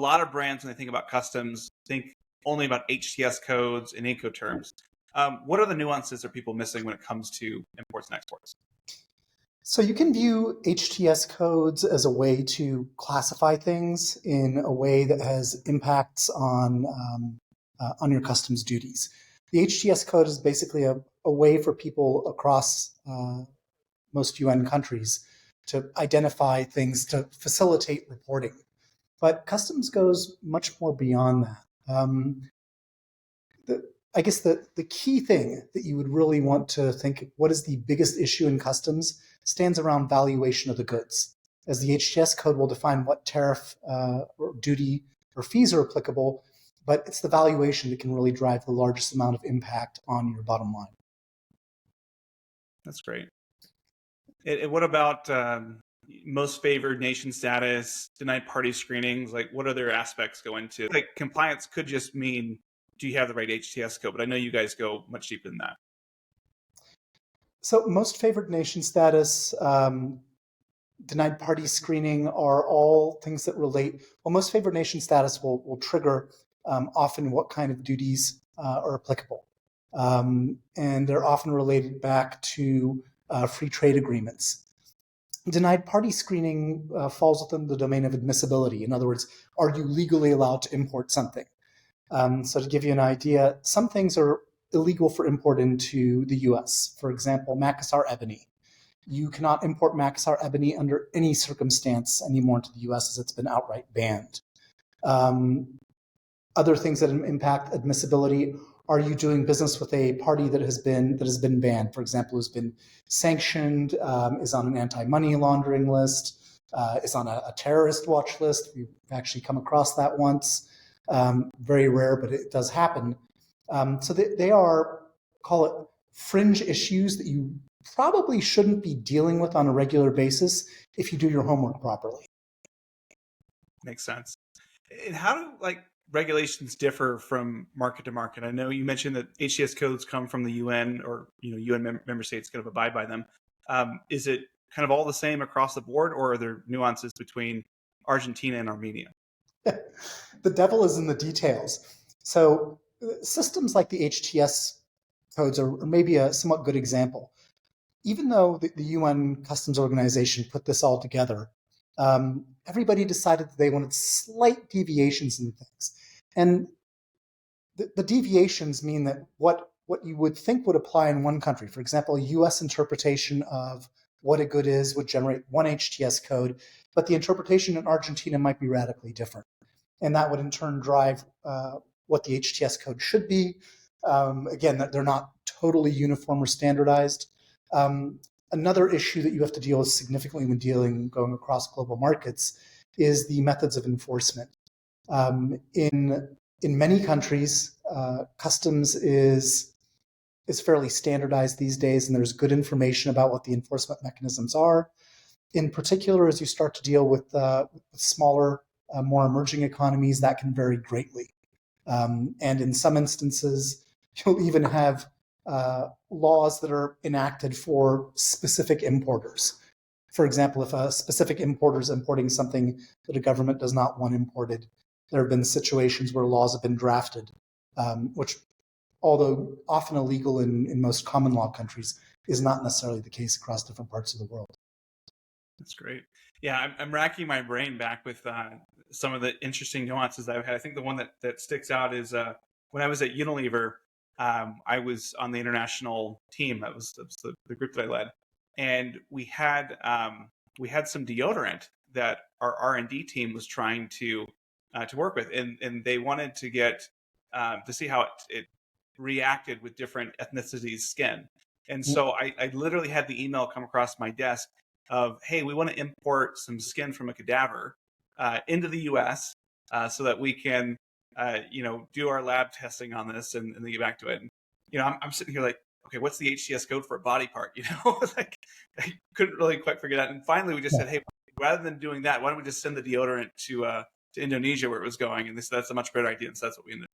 lot of brands, when they think about customs, think only about HTS codes and Incoterms. What are the nuances are people missing when it comes to imports and exports? So you can view HTS codes as a way to classify things in a way that has impacts on your customs duties. The HTS code is basically a way for people across most UN countries to identify things to facilitate reporting. But customs goes much more beyond that. I guess the key thing that you would really want to think, what is the biggest issue in customs, stands around valuation of the goods. As the HTS code will define what tariff or duty or fees are applicable, but it's the valuation that can really drive the largest amount of impact on your bottom line. That's great. And what about most favored nation status, denied party screenings? Like, what other aspects go into? Like, compliance could just mean, do you have the right HTS code? But I know you guys go much deeper than that. So most favored nation status, denied party screening are all things that relate. Well, most favored nation status will trigger often what kind of duties are applicable. And they're often related back to free trade agreements. Denied party screening falls within the domain of admissibility. In other words, are you legally allowed to import something? So to give you an idea, some things are illegal for import into the US. For example, Makassar ebony. You cannot import Makassar ebony under any circumstance anymore into the US, as it's been outright banned. Other things that impact admissibility: are you doing business with a party that has been banned? For example, who's been sanctioned, is on an anti-money laundering list, is on a terrorist watch list. We've actually come across that once. Very rare, but it does happen. So they are, call it, fringe issues that you probably shouldn't be dealing with on a regular basis if you do your homework properly. Makes sense. And how do regulations differ from market to market? I know you mentioned that HTS codes come from the UN, or UN member states kind of abide by them. Is it kind of all the same across the board, or are there nuances between Argentina and Armenia? The devil is in the details. So systems like the HTS codes are maybe a somewhat good example. Even though the UN Customs Organization put this all together, everybody decided that they wanted slight deviations in things. And the deviations mean that what you would think would apply in one country, for example, a US interpretation of what a good is would generate one HTS code, but the interpretation in Argentina might be radically different. And that would in turn drive what the HTS code should be. Again, that they're not totally uniform or standardized. Another issue that you have to deal with significantly when going across global markets is the methods of enforcement. In many countries, customs is fairly standardized these days, and there's good information about what the enforcement mechanisms are. In particular, as you start to deal with smaller, more emerging economies, that can vary greatly. And in some instances, you'll even have laws that are enacted for specific importers. For example, if a specific importer is importing something that a government does not want imported, there have been situations where laws have been drafted, which, although often illegal in most common law countries, is not necessarily the case across different parts of the world. That's great. Yeah, I'm racking my brain back with some of the interesting nuances that I've had. I think the one that sticks out is when I was at Unilever, I was on the international team. That was the group that I led, and we had some deodorant that our R&D team was trying to work with, and they wanted to get to see how it reacted with different ethnicities' skin. And so I literally had the email come across my desk of, hey, we want to import some skin from a cadaver into the U.S. So that we can, do our lab testing on this and then get back to it. And, I'm sitting here like, okay, what's the HTS code for a body part? Like, I couldn't really quite figure it out. And finally, we just said, hey, rather than doing that, why don't we just send the deodorant to Indonesia where it was going? And that's a much better idea. And so that's what we ended up